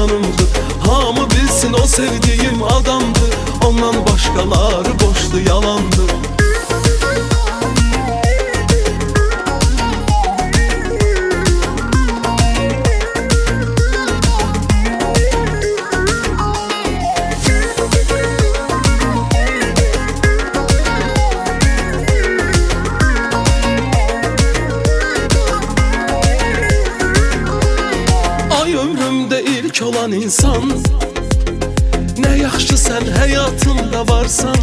canımdı. Hamı bilsin o sevdiğim adamdı. Ondan başkaları boştu, yalandı. Ay ömrümde ilk olan insan, ne yaxşı sen həyatımda varsan.